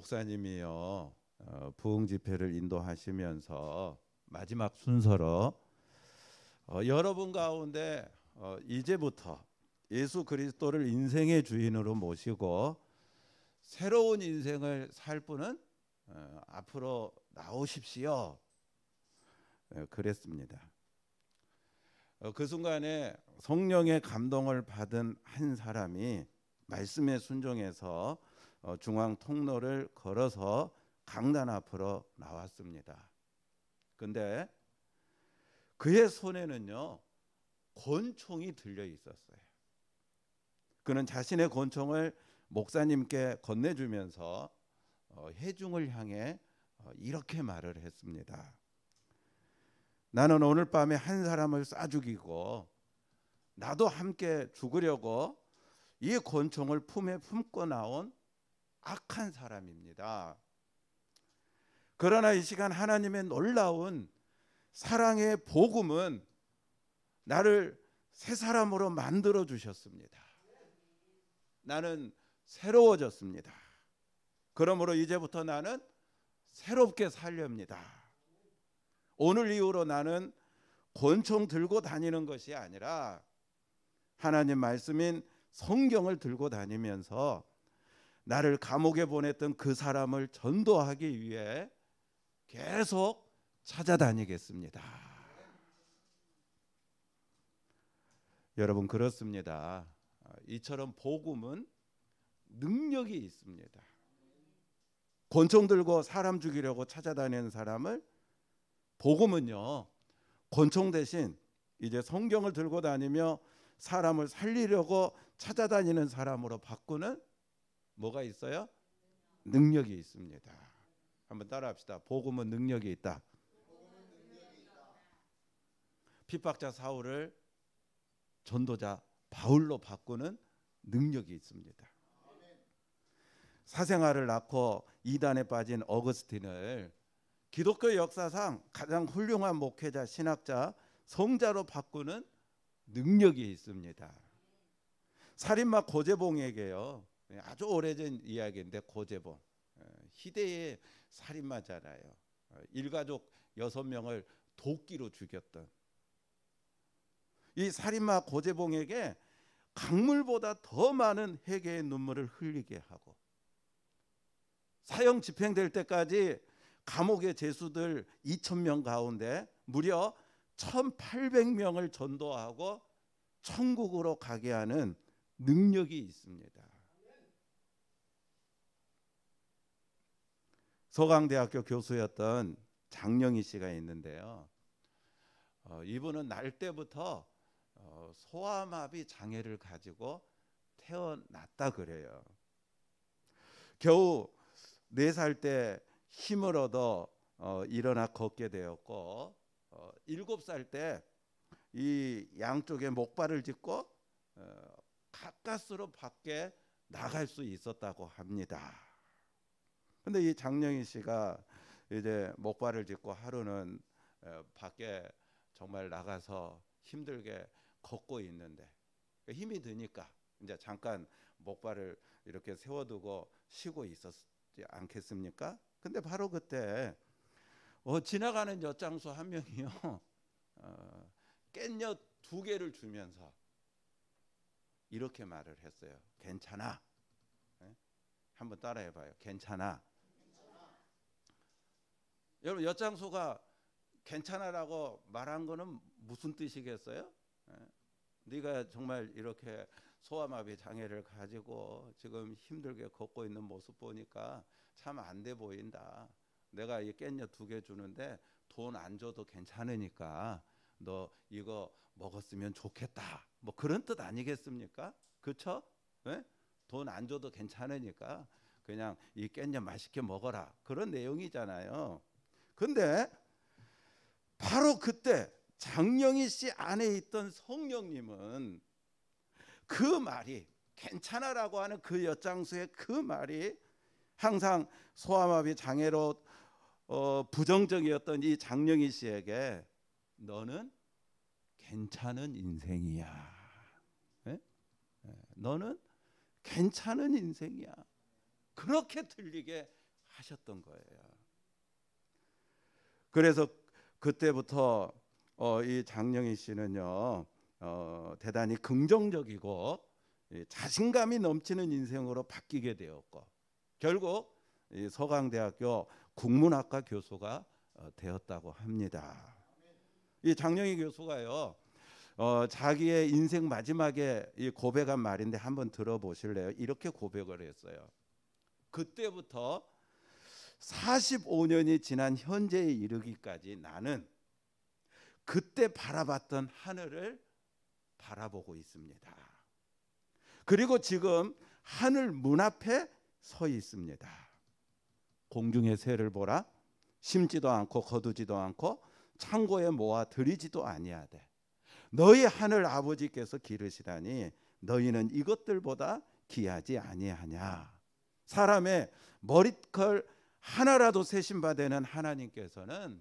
목사님이요 부흥 집회를 인도하시면서 마지막 순서로 여러분 가운데 이제부터 예수 그리스도를 인생의 주인으로 모시고 새로운 인생을 살 분은 앞으로 나오십시오. 그랬습니다. 그 순간에 성령의 감동을 받은 한 사람이 말씀에 순종해서 중앙 통로를 걸어서 강단 앞으로 나왔습니다. 근데 그의 손에는요 권총이 들려 있었어요. 그는 자신의 권총을 목사님께 건네주면서 회중을 향해 이렇게 말을 했습니다. 나는 오늘 밤에 한 사람을 쏴 죽이고 나도 함께 죽으려고 이 권총을 품에 품고 나온 악한 사람입니다. 그러나 이 시간 하나님의 놀라운 사랑의 복음은 나를 새 사람으로 만들어 주셨습니다. 나는 새로워졌습니다. 그러므로 이제부터 나는 새롭게 살렵니다. 오늘 이후로 나는 권총 들고 다니는 것이 아니라 하나님 말씀인 성경을 들고 다니면서 나를 감옥에 보냈던 그 사람을 전도하기 위해 계속 찾아다니겠습니다. 여러분 그렇습니다. 이처럼 복음은 능력이 있습니다. 권총 들고 사람 죽이려고 찾아다니는 사람을 복음은요 권총 대신 이제 성경을 들고 다니며 사람을 살리려고 찾아다니는 사람으로 바꾸는 뭐가 있어요? 능력이 있습니다. 한번 따라합시다. 복음은 능력이 있다. 핍박자 사울을 전도자 바울로 바꾸는 능력이 있습니다. 사생아를 낳고 이단에 빠진 어거스틴을 기독교 역사상 가장 훌륭한 목회자, 신학자, 성자로 바꾸는 능력이 있습니다. 살인마 고재봉에게요 아주 오래전 이야기인데 고재봉 희대의 살인마잖아요. 일가족 6명을 도끼로 죽였던 이 살인마 고재봉에게 강물보다 더 많은 회개의 눈물을 흘리게 하고 사형 집행될 때까지 감옥의 죄수들 2,000명 가운데 무려 1,800명을 전도하고 천국으로 가게 하는 능력이 있습니다. 서강대학교 교수였던 장영희 씨가 있는데요. 이분은 날 때부터 소아마비 장애를 가지고 태어났다 그래요. 겨우 4살 때 힘을 얻어 일어나 걷게 되었고 7살 때 이 양쪽에 목발을 짚고 가까스로 밖에 나갈 수 있었다고 합니다. 근데 이 장영희 씨가 이제 목발을 짚고 하루는 밖에 정말 나가서 힘들게 걷고 있는데 힘이 드니까 이제 잠깐 목발을 이렇게 세워두고 쉬고 있었지 않겠습니까? 근데 바로 그때 지나가는 엿장수 한 명이요 깻엿 2개를 주면서 이렇게 말을 했어요. 괜찮아. 한번 따라해봐요. 괜찮아. 여러분 엿장수가 괜찮아라고 말한 거는 무슨 뜻이겠어요? 네가 정말 이렇게 소아마비 장애를 가지고 지금 힘들게 걷고 있는 모습 보니까 참 안 돼 보인다. 내가 이 깻잎 2개 주는데 돈 안 줘도 괜찮으니까 너 이거 먹었으면 좋겠다. 뭐 그런 뜻 아니겠습니까? 그렇죠? 네? 돈 안 줘도 괜찮으니까 그냥 이 깻잎 맛있게 먹어라. 그런 내용이잖아요. 근데 바로 그때 장영희 씨 안에 있던 성령님은 그 말이 괜찮아라고 하는 그 엿장수의 그 말이 항상 소아마비 장애로 부정적이었던 이 장영희 씨에게 너는 괜찮은 인생이야. 네? 너는 괜찮은 인생이야. 그렇게 들리게 하셨던 거예요. 그래서 그때부터 이 장영희 씨는요 대단히 긍정적이고 자신감이 넘치는 인생으로 바뀌게 되었고 결국 이 서강대학교 국문학과 교수가 되었다고 합니다. 이 장영희 교수가요 자기의 인생 마지막에 이 고백한 말인데 한번 들어보실래요? 이렇게 고백을 했어요. 그때부터 45년이 지난 현재에 이르기까지 나는 그때 바라봤던 하늘을 바라보고 있습니다. 그리고 지금 하늘 문 앞에 서 있습니다. 공중의 새를 보라. 심지도 않고 거두지도 않고 창고에 모아 들이지도 아니하되 너희 하늘 아버지께서 기르시다니 너희는 이것들보다 귀하지 아니하냐. 사람의 머리털 하나라도 세심받는 하나님께서는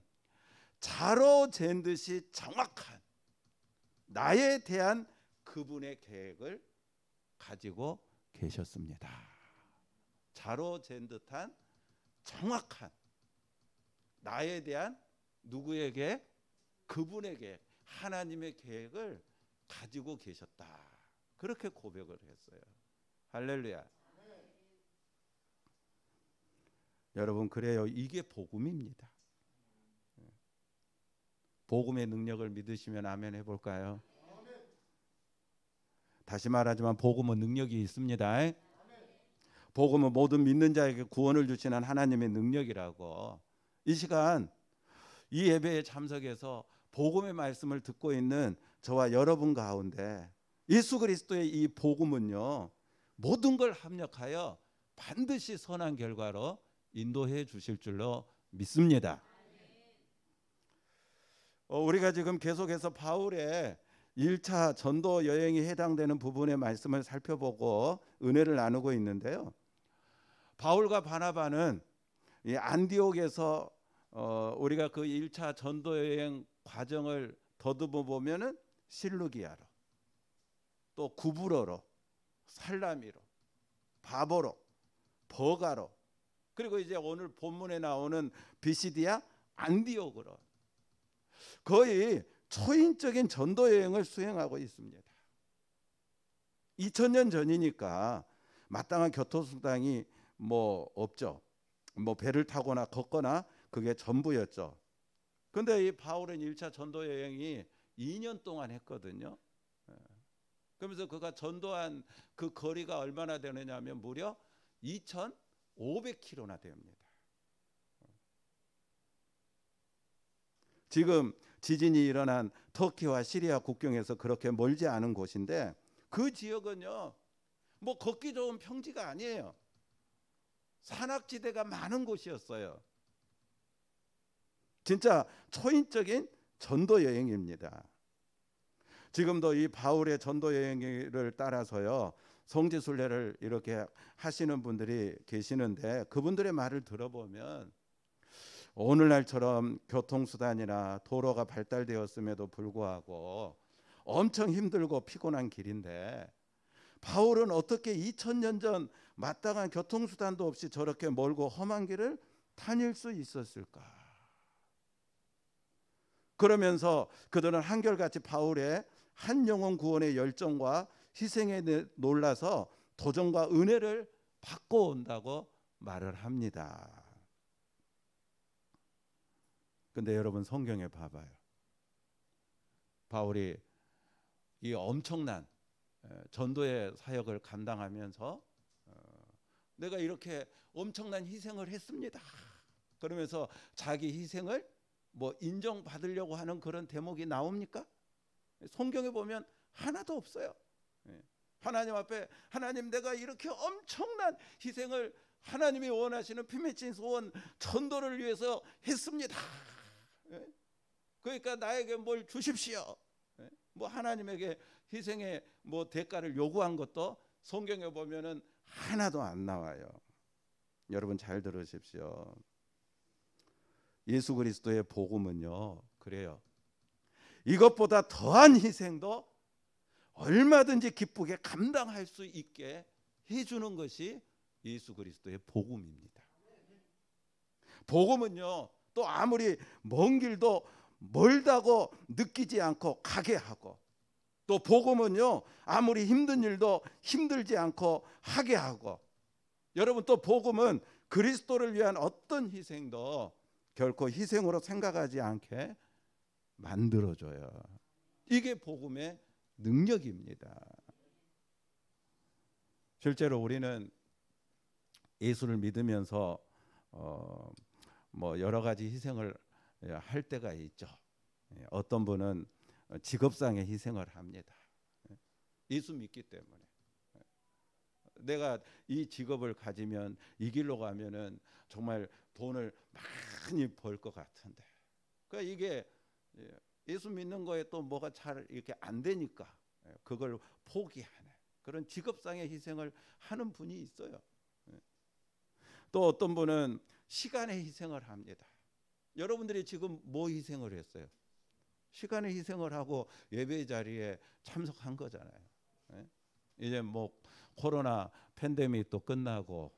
자로 잰 듯이 정확한 나에 대한 그분의 계획을 가지고 계셨습니다. 자로 잰 듯한 정확한 나에 대한 누구에게? 그분에게 하나님의 계획을 가지고 계셨다. 그렇게 고백을 했어요. 할렐루야. 여러분 그래요. 이게 복음입니다. 복음의 능력을 믿으시면 아멘 해볼까요? 다시 말하지만 복음은 능력이 있습니다. 복음은 모든 믿는 자에게 구원을 주시는 하나님의 능력이라고. 이 시간 이 예배에 참석해서 복음의 말씀을 듣고 있는 저와 여러분 가운데 예수 그리스도의 이 복음은요 모든 걸 합력하여 반드시 선한 결과로 인도해 주실 줄로 믿습니다. 우리가 지금 계속해서 바울의 1차 전도 여행이 해당되는 부분의 말씀을 살펴보고 은혜를 나누고 있는데요. 바울과 바나바는 이 안디옥에서 우리가 그 1차 전도 여행 과정을 더듬어 보면은 실루기아로, 또 구브로로, 살라미로, 바보로, 버가로, 그리고 이제 오늘 본문에 나오는 비시디아 안디옥으로 거의 초인적인 전도 여행을 수행하고 있습니다. 2000년 전이니까 마땅한 교통수단이 뭐 없죠. 뭐 배를 타거나 걷거나 그게 전부였죠. 근데 이 바울은 1차 전도 여행이 2년 동안 했거든요. 그러면서 그가 전도한 그 거리가 얼마나 되느냐 하면 무려 2,500km나 됩니다. 지금 지진이 일어난 터키와 시리아 국경에서 그렇게 멀지 않은 곳인데 그 지역은요 뭐 걷기 좋은 평지가 아니에요. 산악지대가 많은 곳이었어요. 진짜 초인적인 전도 여행입니다. 지금도 이 바울의 전도 여행을 따라서요 성지순례를 이렇게 하시는 분들이 계시는데 그분들의 말을 들어보면 오늘날처럼 교통수단이나 도로가 발달되었음에도 불구하고 엄청 힘들고 피곤한 길인데 바울은 어떻게 2000년 전 마땅한 교통수단도 없이 저렇게 멀고 험한 길을 다닐 수 있었을까? 그러면서 그들은 한결같이 바울의 한 영혼 구원의 열정과 희생에 놀라서 도전과 은혜를 받고 온다고 말을 합니다. 근데 여러분 성경에 봐봐요. 바울이 이 엄청난 전도의 사역을 감당하면서 내가 이렇게 엄청난 희생을 했습니다. 그러면서 자기 희생을 뭐 인정받으려고 하는 그런 대목이 나옵니까? 성경에 보면 하나도 없어요. 하나님 앞에 하나님 내가 이렇게 엄청난 희생을 하나님이 원하시는 피 맺힌 소원 전도를 위해서 했습니다. 그러니까 나에게 뭘 주십시오. 뭐 하나님에게 희생의 뭐 대가를 요구한 것도 성경에 보면은 하나도 안 나와요. 여러분 잘 들으십시오. 예수 그리스도의 복음은요 그래요. 이것보다 더한 희생도 얼마든지 기쁘게 감당할 수 있게 해주는 것이 예수 그리스도의 복음입니다. 복음은요, 또 아무리 먼 길도 멀다고 느끼지 않고 가게 하고, 또 복음은요, 아무리 힘든 일도 힘들지 않고 하게 하고, 여러분, 또 복음은 그리스도를 위한 어떤 희생도 결코 희생으로 생각하지 않게 만들어줘요. 이게 복음의 능력입니다. 실제로 우리는 예수를 믿으면서 뭐 여러 가지 희생을 할 때가 있죠. 어떤 분은 직업상의 희생을 합니다. 예수 믿기 때문에. 내가 이 직업을 가지면, 이 길로 가면은 정말 돈을 많이 벌 것 같은데, 그러니까 이게 예수 믿는 거에 또 뭐가 잘 이렇게 안 되니까 그걸 포기하는 그런 직업상의 희생을 하는 분이 있어요. 또 어떤 분은 시간의 희생을 합니다. 여러분들이 지금 뭐 희생을 했어요? 시간의 희생을 하고 예배 자리에 참석한 거잖아요. 이제 뭐 코로나 팬데믹 또 끝나고,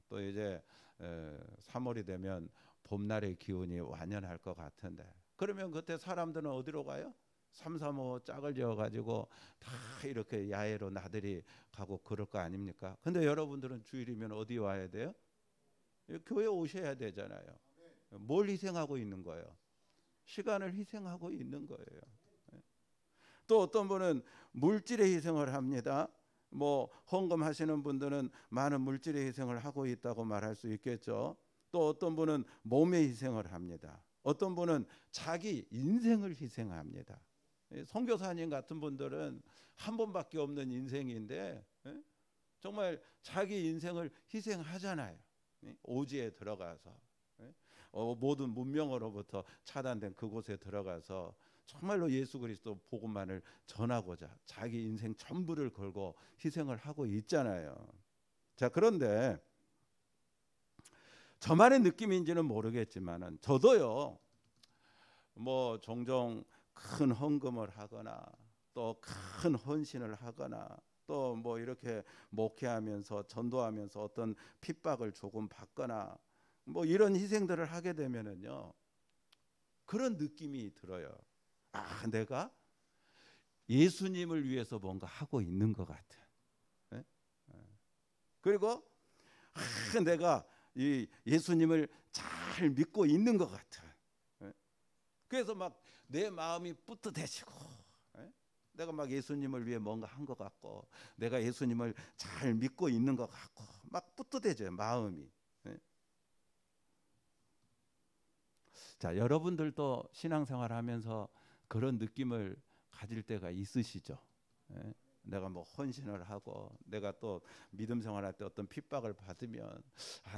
또 이제 3월이 되면 봄날의 기운이 완연할 것 같은데, 그러면 그때 사람들은 어디로 가요? 335 짝을 지어가지고 다 이렇게 야외로 나들이 가고 그럴 거 아닙니까? 근데 여러분들은 주일이면 어디 와야 돼요? 교회 오셔야 되잖아요. 뭘 희생하고 있는 거예요? 시간을 희생하고 있는 거예요. 또 어떤 분은 물질의 희생을 합니다. 뭐 헌금하시는 분들은 많은 물질의 희생을 하고 있다고 말할 수 있겠죠. 또 어떤 분은 몸의 희생을 합니다. 어떤 분은 자기 인생을 희생합니다. 선교사님 같은 분들은 한 번밖에 없는 인생인데 정말 자기 인생을 희생하잖아요. 오지에 들어가서 모든 문명으로부터 차단된 그곳에 들어가서 정말로 예수 그리스도 복음만을 전하고자 자기 인생 전부를 걸고 희생을 하고 있잖아요. 자, 그런데 저만의 느낌인지는 모르겠지만은 저도요, 뭐 종종 큰 헌금을 하거나 또 큰 헌신을 하거나 또 뭐 이렇게 목회하면서 전도하면서 어떤 핍박을 조금 받거나 뭐 이런 희생들을 하게 되면은요, 그런 느낌이 들어요. 아, 내가 예수님을 위해서 뭔가 하고 있는 것 같아. 그리고 내가 이 예수님을 잘 믿고 있는 것 같아. 그래서 막 내 마음이 뿌듯해지고, 내가 막 예수님을 위해 뭔가 한 것 같고, 내가 예수님을 잘 믿고 있는 것 같고, 막 뿌듯해져요, 마음이. 자, 여러분들도 신앙생활하면서 그런 느낌을 가질 때가 있으시죠? 내가 뭐 헌신을 하고 내가 또 믿음 생활할 때 어떤 핍박을 받으면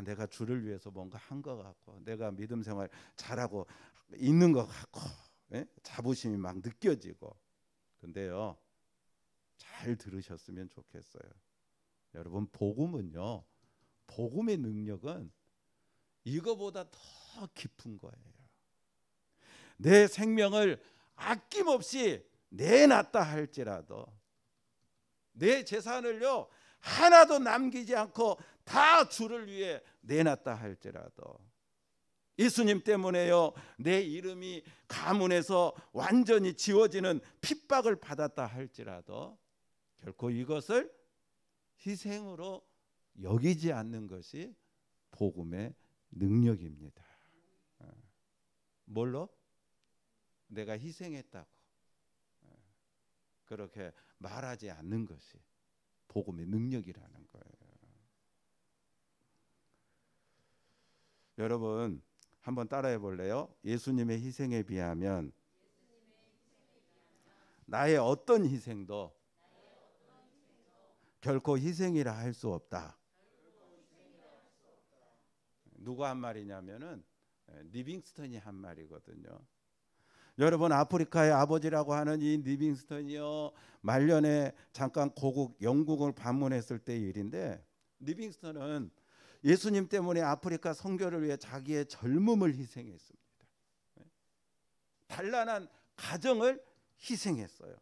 내가 주를 위해서 뭔가 한 것 같고 내가 믿음 생활 잘하고 있는 것 같고 자부심이 막 느껴지고. 근데요, 잘 들으셨으면 좋겠어요. 여러분, 복음은요, 복음의 능력은 이거보다 더 깊은 거예요. 내 생명을 아낌없이 내놨다 할지라도, 내 재산을요 하나도 남기지 않고 다 주를 위해 내놨다 할지라도, 예수님 때문에요 내 이름이 가문에서 완전히 지워지는 핍박을 받았다 할지라도 결코 이것을 희생으로 여기지 않는 것이 복음의 능력입니다. 뭘로? 내가 희생했다고 그렇게 말하지 않는 것이 복음의 능력이라는 거예요. 여러분, 한번 따라해 볼래요? 예수님의 희생에 비하면 나의 어떤 희생도 결코 희생이라 할 수 없다. 누가 한 말이냐면은 리빙스턴이 한 말이거든요. 여러분, 아프리카의 아버지라고 하는 이 리빙스턴이요, 말년에 잠깐 고국 영국을 방문했을 때의 일인데, 리빙스턴은 예수님 때문에 아프리카 선교를 위해 자기의 젊음을 희생했습니다. 단란한 가정을 희생했어요.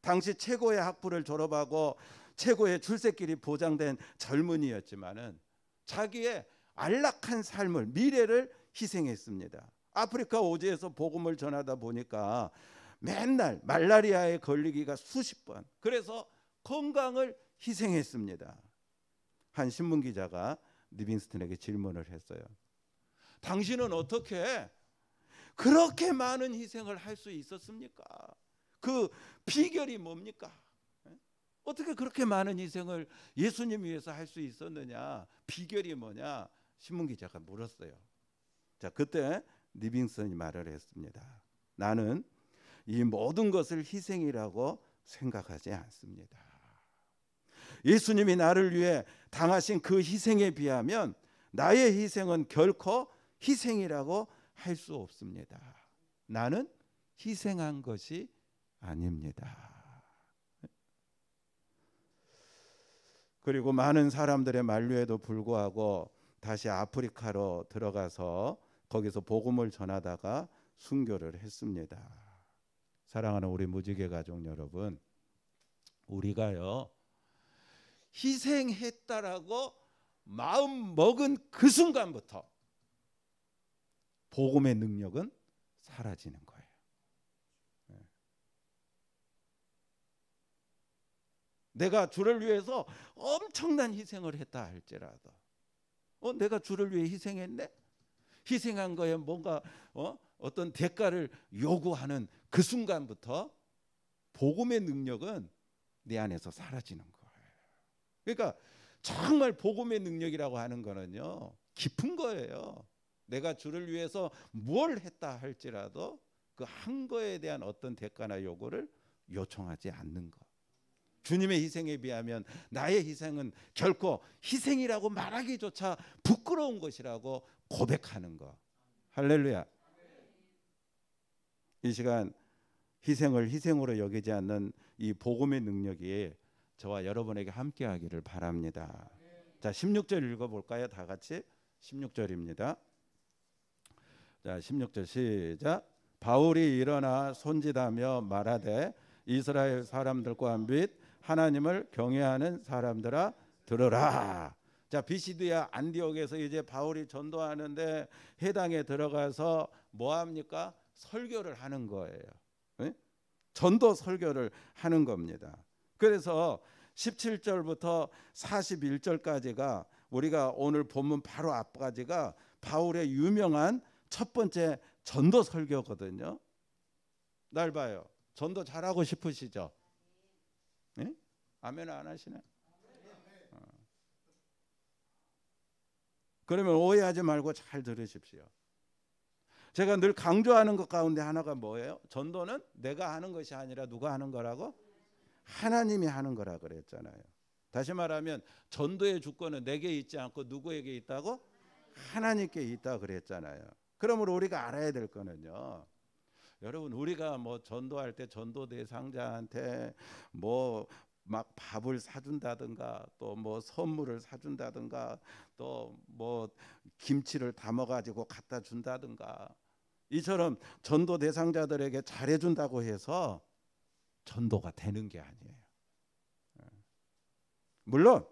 당시 최고의 학부를 졸업하고 최고의 출세길이 보장된 젊은이였지만은 자기의 안락한 삶을, 미래를 희생했습니다. 아프리카 오지에서 복음을 전하다 보니까 맨날 말라리아에 걸리기가 수십 번, 그래서 건강을 희생했습니다. 한 신문 기자가 리빙스턴에게 질문을 했어요. 당신은 어떻게 그렇게 많은 희생을 할 수 있었습니까? 그 비결이 뭡니까? 어떻게 그렇게 많은 희생을 예수님 위해서 할 수 있었느냐? 비결이 뭐냐? 신문 기자가 물었어요. 자, 그때 리빙스턴이 말을 했습니다. 나는 이 모든 것을 희생이라고 생각하지 않습니다. 예수님이 나를 위해 당하신 그 희생에 비하면 나의 희생은 결코 희생이라고 할 수 없습니다. 나는 희생한 것이 아닙니다. 그리고 많은 사람들의 만류에도 불구하고 다시 아프리카로 들어가서 거기서 복음을 전하다가 순교를 했습니다. 사랑하는 우리 무지개 가족 여러분, 우리가요 희생했다라고 마음 먹은 그 순간부터 복음의 능력은 사라지는 거예요. 내가 주를 위해서 엄청난 희생을 했다 할지라도 내가 주를 위해 희생했네? 희생한 거에 뭔가 어떤 대가를 요구하는 그 순간부터 복음의 능력은 내 안에서 사라지는 거예요. 그러니까 정말 복음의 능력이라고 하는 거는요 깊은 거예요. 내가 주를 위해서 뭘 했다 할지라도 그 한 거에 대한 어떤 대가나 요구를 요청하지 않는 것. 주님의 희생에 비하면 나의 희생은 결코 희생이라고 말하기조차 부끄러운 것이라고 고백하는 것. 할렐루야. 이 시간 희생을 희생으로 여기지 않는 이 복음의 능력이 저와 여러분에게 함께하기를 바랍니다. 자, 16절 읽어볼까요? 다 같이 16절입니다. 자, 16절 시작. 바울이 일어나 손짓하며 말하되 이스라엘 사람들과 및 하나님을 경외하는 사람들아 들으라. 자, 비시드야 안디옥에서 이제 바울이 전도하는데 해당에 들어가서 뭐 합니까? 설교를 하는 거예요. 네? 전도 설교를 하는 겁니다. 그래서 17절부터 41절까지가 우리가 오늘 본문 바로 앞까지가 바울의 유명한 첫 번째 전도 설교거든요. 날 봐요. 전도 잘하고 싶으시죠? 네? 아멘 안 하시네? 그러면 오해하지 말고 잘 들으십시오. 제가 늘 강조하는 것 가운데 하나가 뭐예요? 전도는 내가 하는 것이 아니라 누가 하는 거라고? 하나님이 하는 거라 그랬잖아요. 다시 말하면 전도의 주권은 내게 있지 않고 누구에게 있다고? 하나님께 있다 그랬잖아요. 그러므로 우리가 알아야 될 거는요. 여러분 우리가 뭐 전도할 때 전도 대상자한테 뭐 막 밥을 사준다든가 또 뭐 선물을 사준다든가 또 뭐 김치를 담아가지고 갖다 준다든가 이처럼 전도 대상자들에게 잘해준다고 해서 전도가 되는 게 아니에요. 물론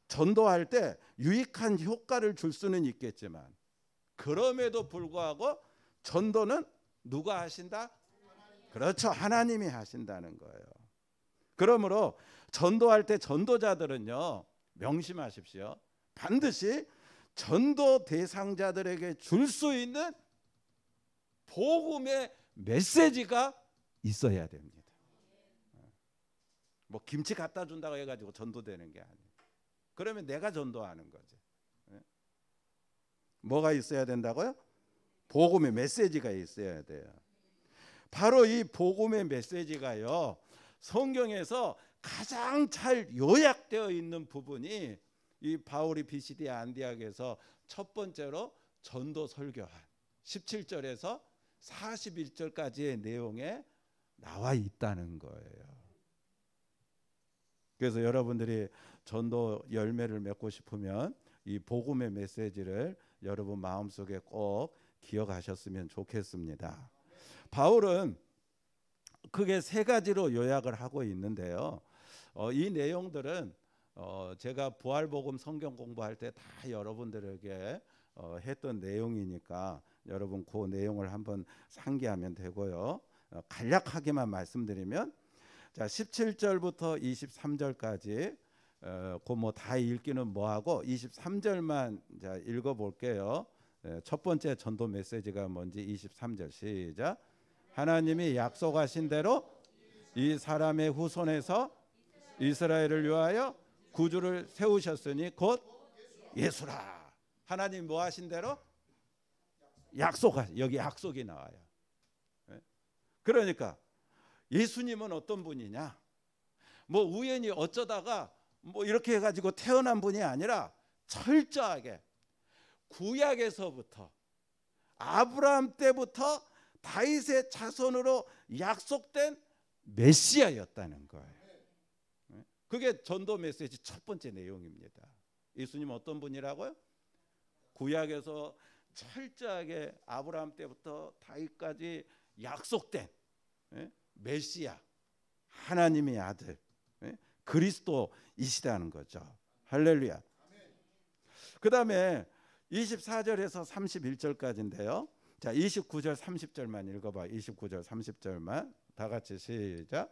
전도할 때 유익한 효과를 줄 수는 있겠지만 그럼에도 불구하고 전도는 누가 하신다? 그렇죠. 하나님이 하신다는 거예요. 그러므로 전도할 때 전도자들은요 명심하십시오. 반드시 전도 대상자들에게 줄 수 있는 복음의 메시지가 있어야 됩니다. 뭐 김치 갖다 준다고 해가지고 전도되는 게 아니에요. 그러면 내가 전도하는 거지. 뭐가 있어야 된다고요? 복음의 메시지가 있어야 돼요. 바로 이 복음의 메시지가요 성경에서 가장 잘 요약되어 있는 부분이 이 바울이 비시디 안디옥에서 첫 번째로 전도 설교한 17절에서 41절까지의 내용에 나와 있다는 거예요. 그래서 여러분들이 전도 열매를 맺고 싶으면 이 복음의 메시지를 여러분 마음속에 꼭 기억하셨으면 좋겠습니다. 바울은 크게 세 가지로 요약을 하고 있는데요. 이 내용들은 제가 부활복음 성경 공부할 때 다 여러분들에게 했던 내용이니까 여러분 그 내용을 한번 상기하면 되고요. 간략하게만 말씀드리면, 자 17절부터 23절까지 그 뭐 다 읽기는 뭐하고 23절만 자 읽어볼게요. 첫 번째 전도 메시지가 뭔지 23절 시작. 하나님이 약속하신 대로 이 사람의 후손에서 이스라엘을 위하여 구주를 세우셨으니 곧 예수라. 하나님 뭐 하신 대로 여기 약속이 나와요. 그러니까 예수님은 어떤 분이냐? 뭐 우연히 어쩌다가 뭐 이렇게 해가지고 태어난 분이 아니라 철저하게 구약에서부터 아브라함 때부터 다윗의 자손으로 약속된 메시아였다는 거예요. 그게 전도 메시지 첫 번째 내용입니다. 예수님은 어떤 분이라고요? 구약에서 철저하게 아브라함 때부터 다윗까지 약속된 메시아, 하나님의 아들, 그리스도이시다는 거죠. 할렐루야. 그 다음에 24절에서 31절까지인데요. 자 29절 30절만 읽어봐. 29절 30절만 다 같이 시작.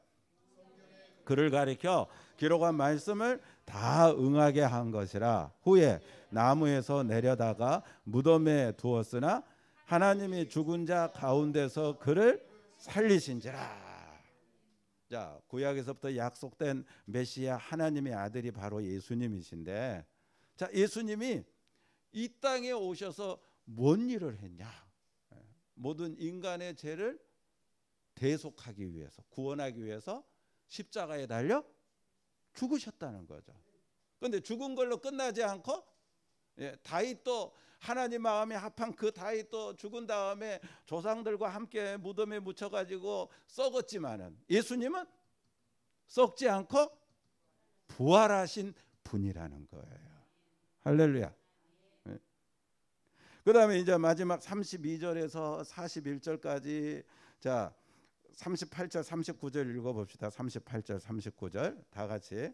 그를 가리켜 기록한 말씀을 다 응하게 한 것이라. 후에 나무에서 내려다가 무덤에 두었으나 하나님이 죽은 자 가운데서 그를 살리신지라. 자 구약에서부터 약속된 메시아 하나님의 아들이 바로 예수님이신데, 자 예수님이 이 땅에 오셔서 뭔 일을 했냐? 모든 인간의 죄를 대속하기 위해서, 구원하기 위해서 십자가에 달려 죽으셨다는 거죠. 그런데 죽은 걸로 끝나지 않고 다윗도 하나님 마음에 합한 그 다윗도 죽은 다음에 조상들과 함께 무덤에 묻혀가지고 썩었지만은 예수님은 썩지 않고 부활하신 분이라는 거예요. 할렐루야. 그 다음에 이제 마지막 32절에서 41절까지 자 38절 39절 읽어봅시다. 38절 39절 다 같이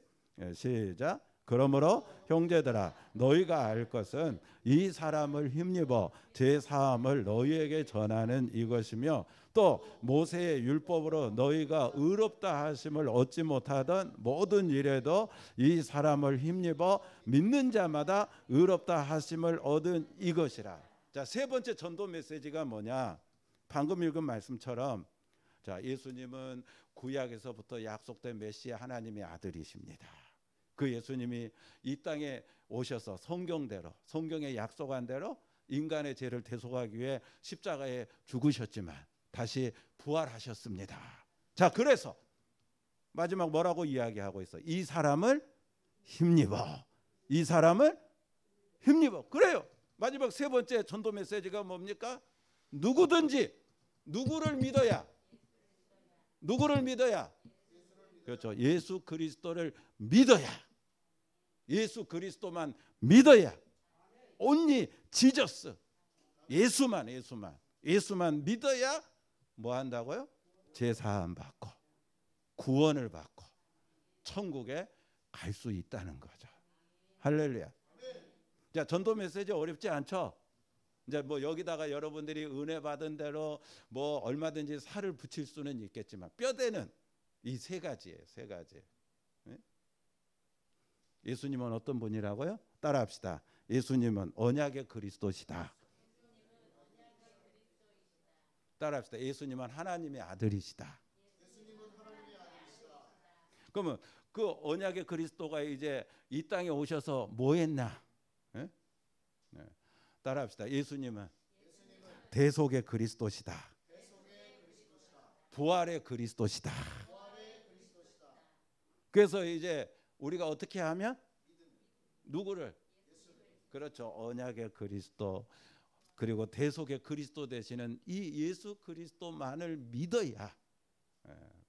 시작. 그러므로 형제들아 너희가 알 것은 이 사람을 힘입어 제 사함을 너희에게 전하는 이것이며, 또 모세의 율법으로 너희가 의롭다 하심을 얻지 못하던 모든 일에도 이 사람을 힘입어 믿는 자마다 의롭다 하심을 얻은 이것이라. 자, 세 번째 전도 메시지가 뭐냐? 방금 읽은 말씀처럼 자 예수님은 구약에서부터 약속된 메시아 하나님의 아들이십니다. 그 예수님이 이 땅에 오셔서 성경대로, 성경에 약속한 대로 인간의 죄를 대속하기 위해 십자가에 죽으셨지만 다시 부활하셨습니다. 자 그래서 마지막 뭐라고 이야기하고 있어? 이 사람을 힘입어. 이 사람을 힘입어. 그래요. 마지막 세 번째 전도 메시지가 뭡니까? 누구든지 누구를 믿어야, 누구를 믿어야? 그렇죠. 예수 그리스도를 믿어야, 예수 그리스도만 믿어야, only Jesus, 예수만 믿어야 뭐 한다고요? 제사함 받고 구원을 받고 천국에 갈 수 있다는 거죠. 할렐루야. 자 전도 메시지 어렵지 않죠? 이제 뭐 여기다가 여러분들이 은혜 받은 대로 뭐 얼마든지 살을 붙일 수는 있겠지만 뼈대는 이 세 가지예요. 세 가지. 예수님은 어떤 분이라고요? 따라합시다. 예수님은 언약의 그리스도시다. 따라합시다. 예수님은 하나님의 아들이시다. 그러면 그 언약의 그리스도가 이제 이 땅에 오셔서 뭐 했나? 따라합시다. 예수님은 대속의 그리스도시다. 부활의 그리스도시다. 그래서 이제 우리가 어떻게 하면 누구를? 그렇죠. 언약의 그리스도 그리고 대속의 그리스도 되시는 이 예수 그리스도만을 믿어야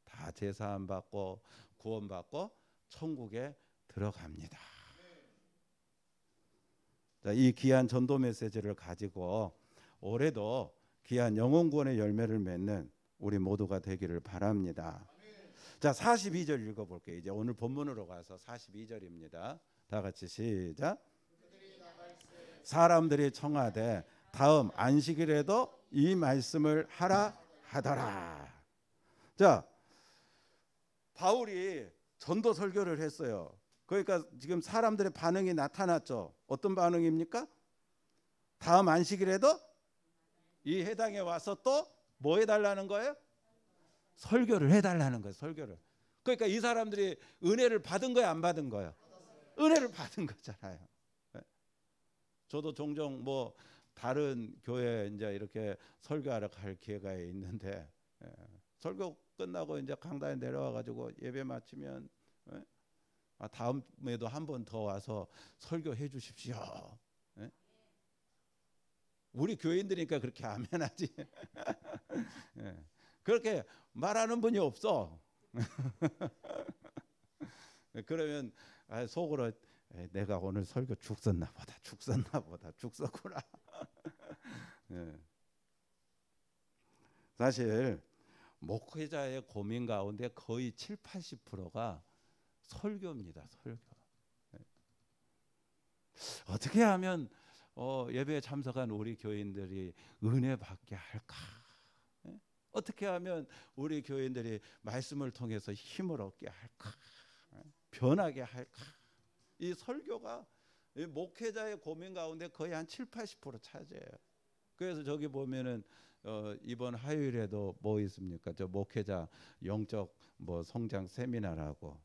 다 제사함 받고 구원받고 천국에 들어갑니다. 자, 이 귀한 전도 메시지를 가지고 올해도 귀한 영혼 구원의 열매를 맺는 우리 모두가 되기를 바랍니다. 자, 42절 읽어볼게요. 이제 오늘 본문으로 가서 42절입니다. 다 같이 시작. 사람들이 청하되 다음 안식일에도 이 말씀을 하라 하더라. 자, 바울이 전도 설교를 했어요. 그러니까 지금 사람들의 반응이 나타났죠. 어떤 반응입니까? 다음 안식일에도 이 해당에 와서 또 뭐 해달라는 거예요? 설교를 해달라는 거예요. 설교를. 그러니까 이 사람들이 은혜를 받은 거예요, 안 받은 거예요? 은혜를 받은 거잖아요. 저도 종종 뭐 다른 교회 이제 이렇게 설교하러 갈 기회가 있는데, 설교 끝나고 이제 강단에 내려와 가지고 예배 마치면, 다음에도 한 번 더 와서 설교해 주십시오. 우리 교인들이니까 그렇게 아멘하지. 그렇게 말하는 분이 없어. 그러면 속으로 내가 오늘 설교 죽었나 보다 죽었구나. 사실 목회자의 고민 가운데 거의 70~80%가 설교입니다. 설교. 어떻게 하면 예배에 참석한 우리 교인들이 은혜 받게 할까? 어떻게 하면 우리 교인들이 말씀을 통해서 힘을 얻게 할까? 변하게 할까? 이 설교가 목회자의 고민 가운데 거의 한 70~80% 차지해요. 그래서 저기 보면은 이번 화요일에도 뭐 있습니까? 저 목회자 영적 뭐 성장 세미나라고,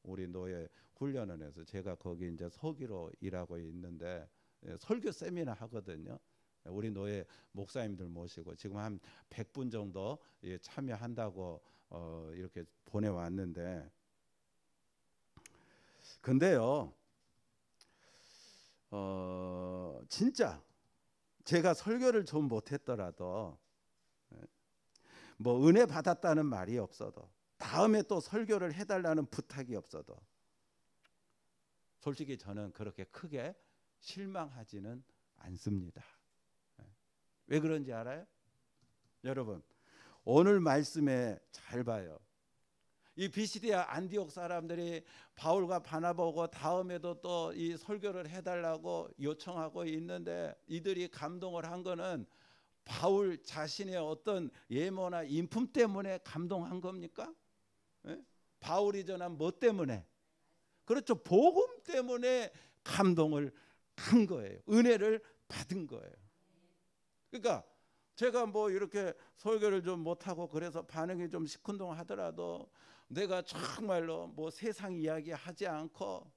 우리 노예 훈련을 해서 제가 거기 이제 서기로 일하고 있는데 설교 세미나 하거든요. 우리 노예 목사님들 모시고 지금 한 100분 정도 참여한다고 이렇게 보내왔는데, 근데요, 진짜 제가 설교를 좀 못했더라도, 뭐 은혜 받았다는 말이 없어도, 다음에 또 설교를 해달라는 부탁이 없어도, 솔직히 저는 그렇게 크게 실망하지는 않습니다. 왜 그런지 알아요? 여러분, 오늘 말씀에 잘 봐요. 이 비시디아 안디옥 사람들이 바울과 바나바고 다음에도 또 이 설교를 해달라고 요청하고 있는데, 이들이 감동을 한 거는 바울 자신의 어떤 예모나 인품 때문에 감동한 겁니까? 바울이 전한 뭐 때문에? 그렇죠, 복음 때문에 감동을 한 거예요. 은혜를 받은 거예요. 그러니까 제가 뭐 이렇게 설교를 좀 못하고 그래서 반응이 좀 시큰둥하더라도, 내가 정말로 뭐 세상 이야기 하지 않고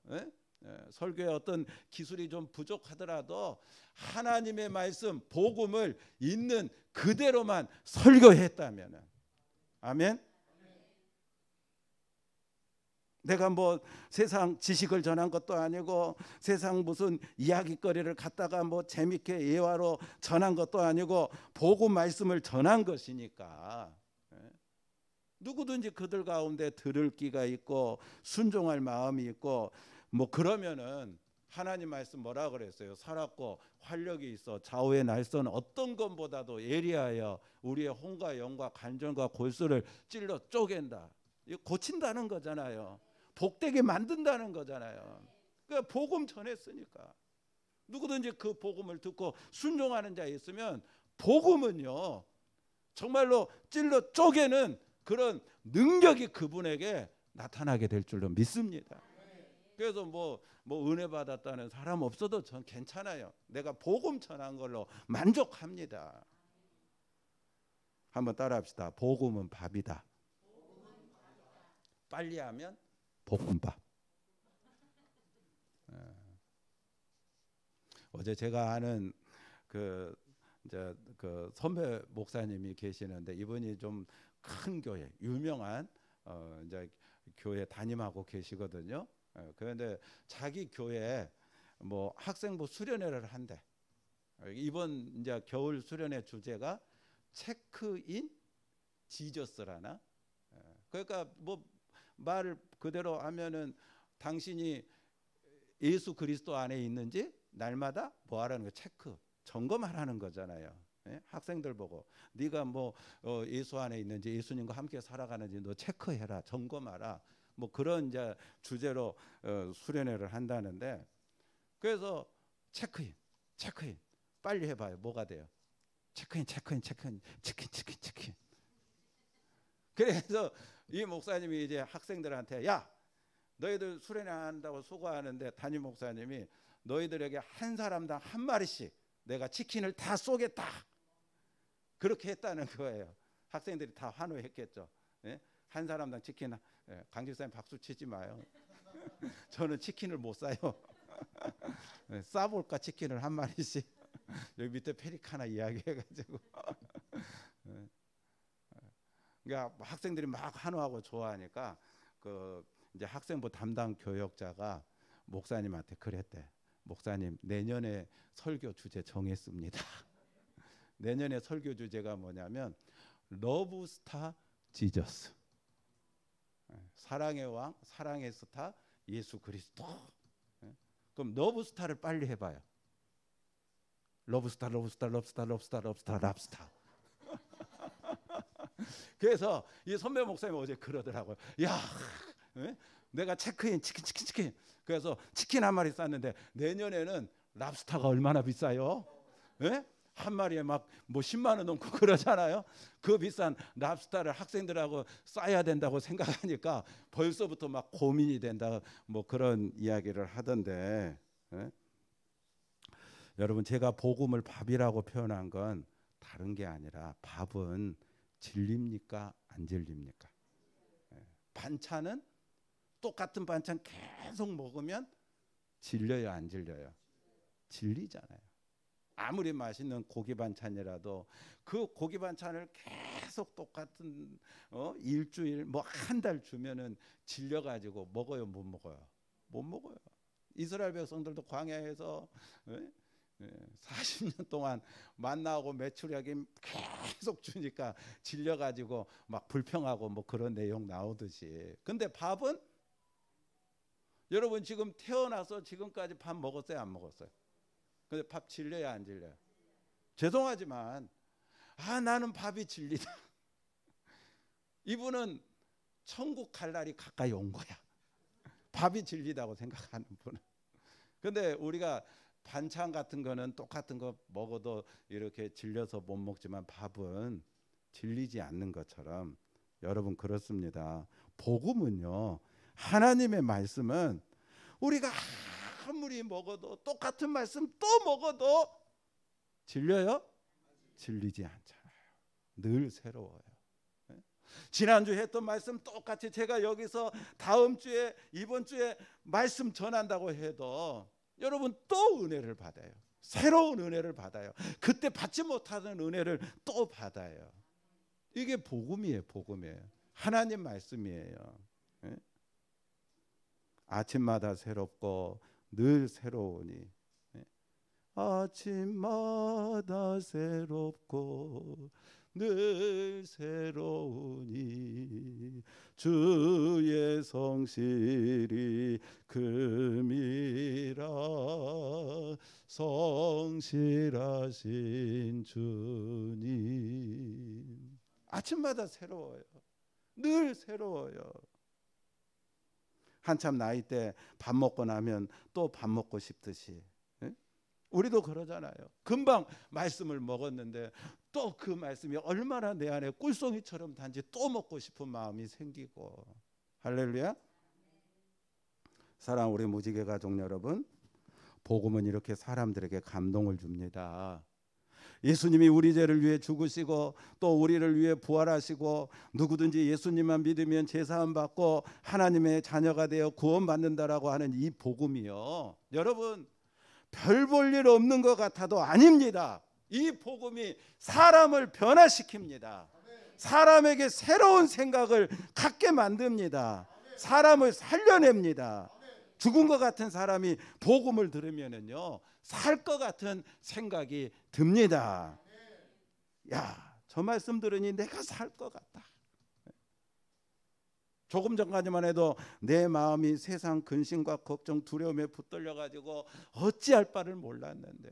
설교에 어떤 기술이 좀 부족하더라도 하나님의 말씀 복음을 있는 그대로만 설교했다면, 아멘. 내가 뭐 세상 지식을 전한 것도 아니고 세상 무슨 이야기거리를 갖다가 뭐 재밌게 예화로 전한 것도 아니고 복음 말씀을 전한 것이니까, 누구든지 그들 가운데 들을 귀가 있고 순종할 마음이 있고, 뭐 그러면은 하나님 말씀 뭐라 그랬어요? 살았고 활력이 있어 좌우의 날선 어떤 것보다도 예리하여 우리의 혼과 영과 관절과 골수를 찔러 쪼갠다. 이거 고친다는 거잖아요. 복되게 만든다는 거잖아요. 그러니까 복음 전했으니까 누구든지 그 복음을 듣고 순종하는 자 있으면 복음은요 정말로 찔러 쪼개는 그런 능력이 그분에게 나타나게 될 줄로 믿습니다. 그래서 뭐 은혜 받았다는 사람 없어도 전 괜찮아요. 내가 복음 전한 걸로 만족합니다. 한번 따라합시다. 복음은 밥이다. 빨리 하면 볶음밥. 어제 제가 아는 그 선배 목사님이 계시는데, 이분이 좀 큰 교회 유명한 이제 교회 담임하고 계시거든요. 그런데 자기 교회에 뭐 학생부 수련회를 한대. 이번 이제 겨울 수련회 주제가 체크인 지저스라나. 그러니까 뭐 말 그대로 하면은 당신이 예수 그리스도 안에 있는지 날마다 뭐 하라는 거, 체크 점검하라는 거잖아요. 예? 학생들 보고 네가 뭐 예수 안에 있는지 예수님과 함께 살아가는지 너 체크해라, 점검하라. 뭐 그런 이제 주제로 수련회를 한다는데, 그래서 체크인 빨리 해봐요. 뭐가 돼요? 체크인. 그래서 이 목사님이 이제 학생들한테 야, 너희들 수련회 한다고 수고하는데 담임 목사님이 너희들에게 한 사람당 한 마리씩 내가 치킨을 다 쏘겠다. 그렇게 했다는 거예요. 학생들이 다 환호했겠죠. 예? 한 사람당 치킨. 예, 강집사님 박수 치지 마요. 저는 치킨을 못 사요. 예, 싸볼까 치킨을 한 마리씩. 여기 밑에 페리카나 이야기해가지고. 예. 그러니까 학생들이 막 환호하고 좋아하니까 그 이제 학생부 담당 교역자가 목사님한테 그랬대. 목사님, 내년에 설교 주제 정했습니다. 내년에 설교 주제가 뭐냐면 러브스타 지저스. 사랑의 왕, 사랑의 스타 예수 그리스도. 그럼 러브스타를 빨리 해봐요. 러브스타. 그래서 이 선배 목사님 어제 그러더라고요. 야, 내가 체크인 치킨. 그래서 치킨 한 마리 쌌는데 내년에는 랍스타가 얼마나 비싸요? 한 마리에 막 뭐 10만 원 넘고 그러잖아요. 그 비싼 랍스타를 학생들하고 싸야 된다고 생각하니까 벌써부터 막 고민이 된다. 뭐 그런 이야기를 하던데. 여러분, 제가 복음을 밥이라고 표현한 건 다른 게 아니라 밥은 질립니까 안 질립니까? 반찬은 똑같은 반찬 계속 먹으면 질려요 안 질려요? 질리잖아요. 아무리 맛있는 고기 반찬이라도 그 고기 반찬을 계속 똑같은 일주일 뭐 한 달 주면은 질려가지고 먹어요 못 먹어요? 못 먹어요. 이스라엘 백성들도 광야에서 40년 동안 만나고 메추리하기 계속 주니까 질려가지고 막 불평하고 뭐 그런 내용 나오듯이. 근데 밥은 여러분 지금 태어나서 지금까지 밥 먹었어요 안 먹었어요? 근데 밥 질려야 안 질려요? 죄송하지만 나는 밥이 질리다. 이분은 천국 갈 날이 가까이 온 거야. 밥이 질리다고 생각하는 분은. 근데 우리가 반찬 같은 거는 똑같은 거 먹어도 이렇게 질려서 못 먹지만 밥은 질리지 않는 것처럼 여러분 그렇습니다. 복음은요, 하나님의 말씀은 우리가 아무리 먹어도 똑같은 말씀 또 먹어도 질려요? 질리지 않잖아요. 늘 새로워요. 지난주에 했던 말씀 똑같이 제가 여기서 다음 주에 이번 주에 말씀 전한다고 해도 여러분 또 은혜를 받아요. 새로운 은혜를 받아요. 그때 받지 못하는 은혜를 또 받아요. 이게 복음이에요. 복음이에요. 하나님 말씀이에요. 아침마다 새롭고 늘 새로우니. 아침마다 새롭고 늘 새로우니 주의 성실이 금이라 성실하신 주님. 아침마다 새로워요. 늘 새로워요. 한참 나이 때 밥 먹고 나면 또 밥 먹고 싶듯이 우리도 그러잖아요. 금방 말씀을 먹었는데 또 그 말씀이 얼마나 내 안에 꿀송이처럼 단지 또 먹고 싶은 마음이 생기고. 할렐루야. 사랑 우리 무지개 가족 여러분, 복음은 이렇게 사람들에게 감동을 줍니다. 예수님이 우리 죄를 위해 죽으시고 또 우리를 위해 부활하시고 누구든지 예수님만 믿으면 죄사함 받고 하나님의 자녀가 되어 구원받는다라고 하는 이 복음이요, 여러분 별 볼 일 없는 것 같아도 아닙니다. 이 복음이 사람을 변화시킵니다. 사람에게 새로운 생각을 갖게 만듭니다. 사람을 살려냅니다. 죽은 것 같은 사람이 복음을 들으면은요, 살 것 같은 생각이 듭니다. 야, 저 말씀 들으니 내가 살 것 같다. 조금 전까지만 해도 내 마음이 세상 근심과 걱정 두려움에 붙들려 가지고 어찌할 바를 몰랐는데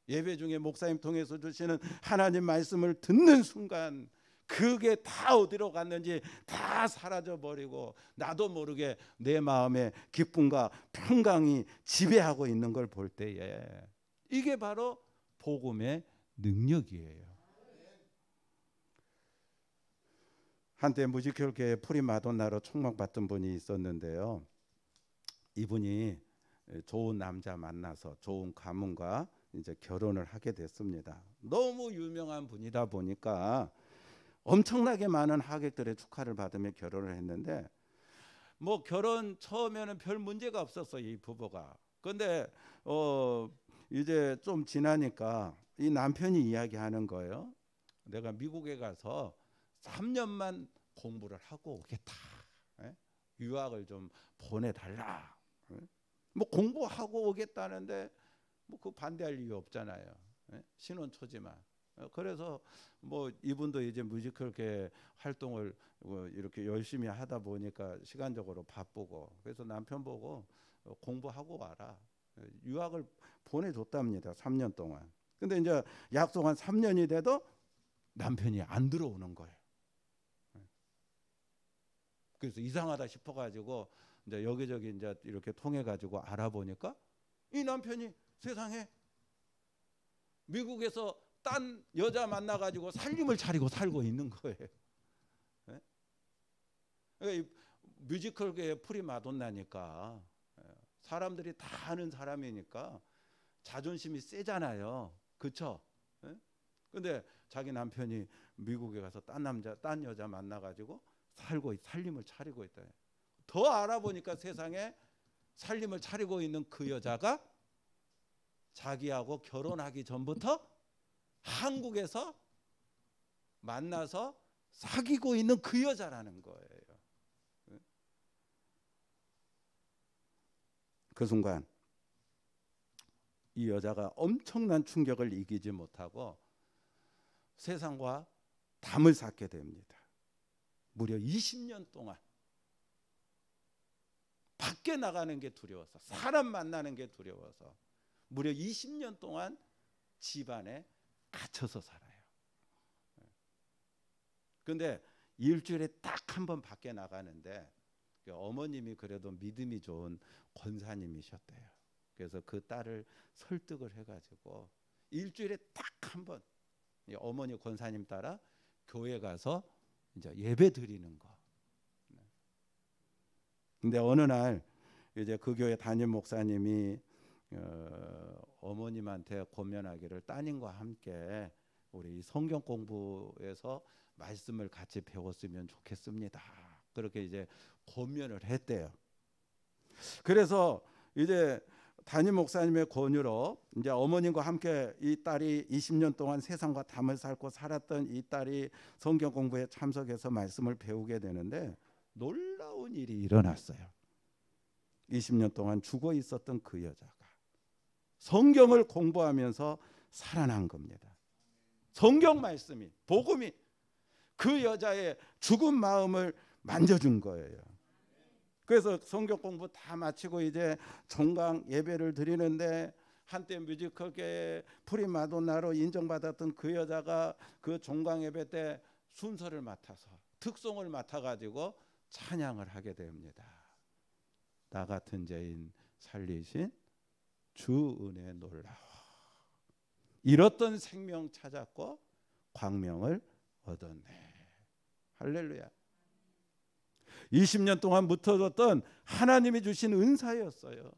예배 중에 목사님 통해서 주시는 하나님 말씀을 듣는 순간 그게 다 어디로 갔는지 다 사라져 버리고 나도 모르게 내 마음에 기쁨과 평강이 지배하고 있는 걸 볼 때에 이게 바로 복음의 능력이에요. 한때 뮤지컬계의 프리마돈나로 촉망받던 분이 있었는데요. 이분이 좋은 남자 만나서 좋은 가문과 이제 결혼을 하게 됐습니다. 너무 유명한 분이다 보니까 엄청나게 많은 하객들의 축하를 받으며 결혼을 했는데 뭐 결혼 처음에는 별 문제가 없었어요, 이 부부가. 근데 이제 좀 지나니까 이 남편이 이야기하는 거예요. 내가 미국에 가서 3년만 공부를 하고 오겠다. 유학을 좀 보내달라. 뭐 공부하고 오겠다는데 뭐 그 반대할 이유 없잖아요. 신혼 초지만. 그래서 뭐 이분도 이제 뮤지컬계 활동을 이렇게 열심히 하다 보니까 시간적으로 바쁘고 그래서 남편 보고 공부하고 와라. 유학을 보내줬답니다. 3년 동안. 근데 이제 약속한 3년이 돼도 남편이 안 들어오는 거예요. 그래서 이상하다 싶어가지고 이제 여기저기 이제 이렇게 통해가지고 알아보니까 이 남편이 세상에 미국에서 딴 여자 만나가지고 살림을 차리고 살고 있는 거예요. 그러니까 뮤지컬계의 프리마돈나니까 사람들이 다 아는 사람이니까 자존심이 세잖아요. 그렇죠? 근데 자기 남편이 미국에 가서 딴 여자 만나가지고 살림을 차리고 있다. 더 알아보니까 세상에 살림을 차리고 있는 그 여자가 자기하고 결혼하기 전부터 한국에서 만나서 사귀고 있는 그 여자라는 거예요. 그 순간 이 여자가 엄청난 충격을 이기지 못하고 세상과 담을 쌓게 됩니다. 무려 20년 동안 밖에 나가는 게 두려워서 사람 만나는 게 두려워서 무려 20년 동안 집안에 갇혀서 살아요. 그런데 일주일에 딱 한 번 밖에 나가는데 어머님이 그래도 믿음이 좋은 권사님이셨대요. 그래서 그 딸을 설득을 해가지고 일주일에 딱 한 번 어머니 권사님 따라 교회 가서 이제 예배 드리는 거. 근데 어느 날 이제 그 교회 담임 목사님이 어머님한테 권면하기를 따님과 함께 우리 성경 공부에서 말씀을 같이 배웠으면 좋겠습니다. 그렇게 이제 권면을 했대요. 그래서 이제 담임 목사님의 권유로 이제 어머님과 함께 이 딸이 20년 동안 세상과 담을 쌓고 살았던 이 딸이 성경 공부에 참석해서 말씀을 배우게 되는데 놀라운 일이 일어났어요. 20년 동안 죽어 있었던 그 여자가 성경을 공부하면서 살아난 겁니다. 성경 말씀이 복음이 그 여자의 죽은 마음을 만져준 거예요. 그래서 성경 공부 다 마치고 이제 종강 예배를 드리는데 한때 뮤지컬계의 프리마돈나로 인정받았던 그 여자가 그 종강 예배 때 순서를 맡아서 특송을 맡아가지고 찬양을 하게 됩니다. 나 같은 죄인 살리신 주 은혜 놀라워. 잃었던 생명 찾았고 광명을 얻었네. 할렐루야. 20년 동안 묻어뒀던 하나님이 주신 은사였어요.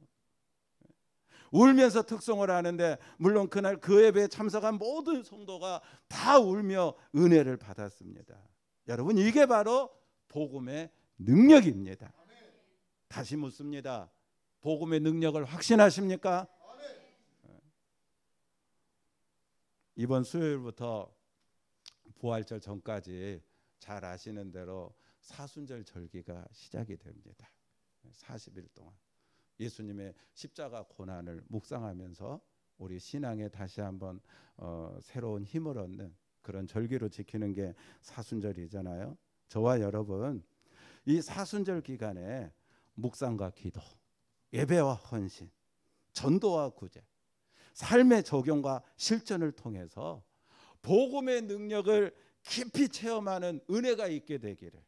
울면서 특송을 하는데 물론 그날 그 예배에 참석한 모든 성도가 다 울며 은혜를 받았습니다. 여러분 이게 바로 복음의 능력입니다. 다시 묻습니다. 복음의 능력을 확신하십니까? 이번 수요일부터 부활절 전까지 잘 아시는 대로 사순절 절기가 시작이 됩니다. 40일 동안 예수님의 십자가 고난을 묵상하면서 우리 신앙에 다시 한번 새로운 힘을 얻는 그런 절기로 지키는 게 사순절이잖아요. 저와 여러분 이 사순절 기간에 묵상과 기도, 예배와 헌신, 전도와 구제, 삶의 적용과 실천을 통해서 복음의 능력을 깊이 체험하는 은혜가 있게 되기를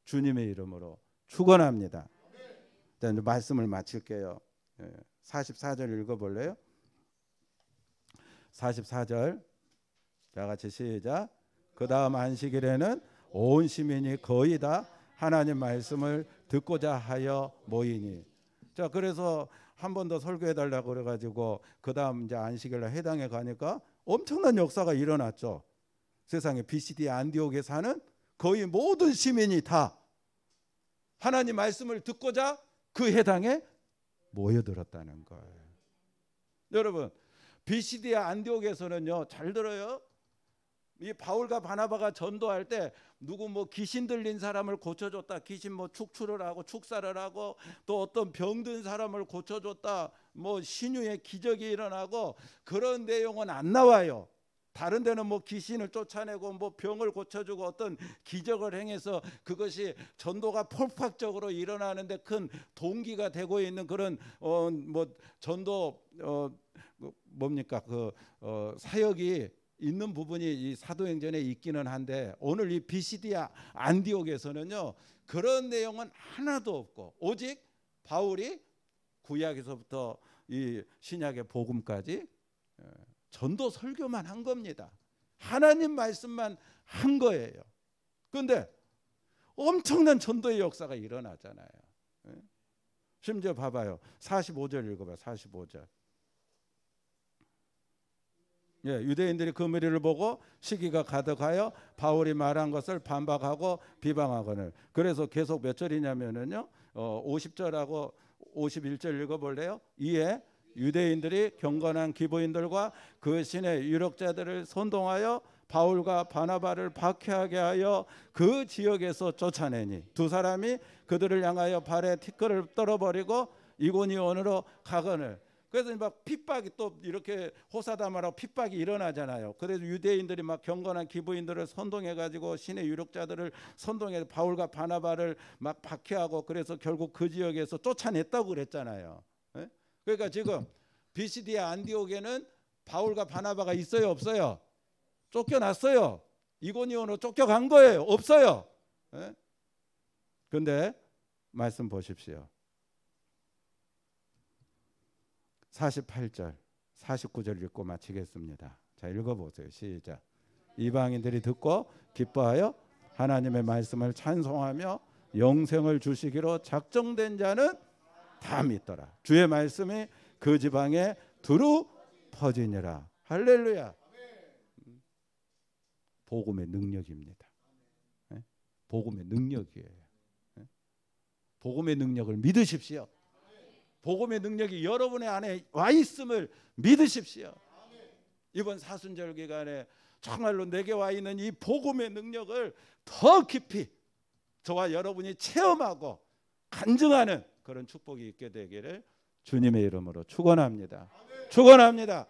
주님의 이름으로 축원합니다. 자, 이제 말씀을 마칠게요. 44절 읽어볼래요? 44절 다 같이 시작. 그 다음 안식일에는 온 시민이 거의 다 하나님 말씀을 듣고자 하여 모이니. 자, 그래서 한 번 더 설교해달라고 그래가지고 그 다음 이제 안식일에 해당에 가니까 엄청난 역사가 일어났죠. 세상에 BCD 안디옥에 사는 거의 모든 시민이 다 하나님 말씀을 듣고자 그 해당에 모여들었다는 거예요. 여러분, BCD 안디옥에서는요, 잘 들어요. 이 바울과 바나바가 전도할 때 누구 뭐 귀신 들린 사람을 고쳐줬다, 귀신 뭐 축출을 하고 축사를 하고, 또 어떤 병든 사람을 고쳐줬다, 뭐 신유의 기적이 일어나고, 그런 내용은 안 나와요. 다른 데는 뭐 귀신을 쫓아내고 뭐 병을 고쳐주고 어떤 기적을 행해서 그것이 전도가 폭발적으로 일어나는데 큰 동기가 되고 있는 그런 뭐 전도 뭡니까 그 사역이 있는 부분이 이 사도행전에 있기는 한데, 오늘 이 BCD 안디옥에서는요 그런 내용은 하나도 없고 오직 바울이 구약에서부터 이 신약의 복음까지 전도 설교만 한 겁니다. 하나님 말씀만 한 거예요. 그런데 엄청난 전도의 역사가 일어나잖아요. 심지어 봐봐요. 45절 읽어봐요. 45절. 유대인들이 그 무리를 보고 시기가 가득하여 바울이 말한 것을 반박하고 비방하거늘. 그래서 계속 몇 절이냐면은요 50절하고 51절 읽어볼래요? 이에 유대인들이 경건한 기부인들과 그 신의 유력자들을 선동하여 바울과 바나바를 박해하게 하여 그 지역에서 쫓아내니 두 사람이 그들을 향하여 발에 티끌을 떨어버리고 이고니온으로 가거늘. 그래서 막 핍박이 또 이렇게 호사다마라고 핍박이 일어나잖아요. 그래서 유대인들이 막 경건한 기부인들을 선동해가지고 신의 유력자들을 선동해 바울과 바나바를 막 박해하고, 그래서 결국 그 지역에서 쫓아냈다고 그랬잖아요. 그러니까 지금 BCD 안디옥에는 바울과 바나바가 있어요, 없어요? 쫓겨났어요. 이고니온으로 쫓겨간 거예요, 없어요? 그런데 말씀 보십시오. 48절 49절 읽고 마치겠습니다. 자, 읽어보세요. 시작. 이방인들이 듣고 기뻐하여 하나님의 말씀을 찬송하며 영생을 주시기로 작정된 자는 다 믿더라. 주의 말씀이 그 지방에 두루 퍼지니라. 할렐루야. 복음의 능력입니다. 복음의 능력이에요. 복음의 능력을 믿으십시오. 복음의 능력이 여러분의 안에 와 있음을 믿으십시오. 이번 사순절 기간에 정말로 내게 와 있는 이 복음의 능력을 더 깊이 저와 여러분이 체험하고 간증하는 그런 축복이 있게 되기를 주님의 이름으로 축원합니다. 축원합니다.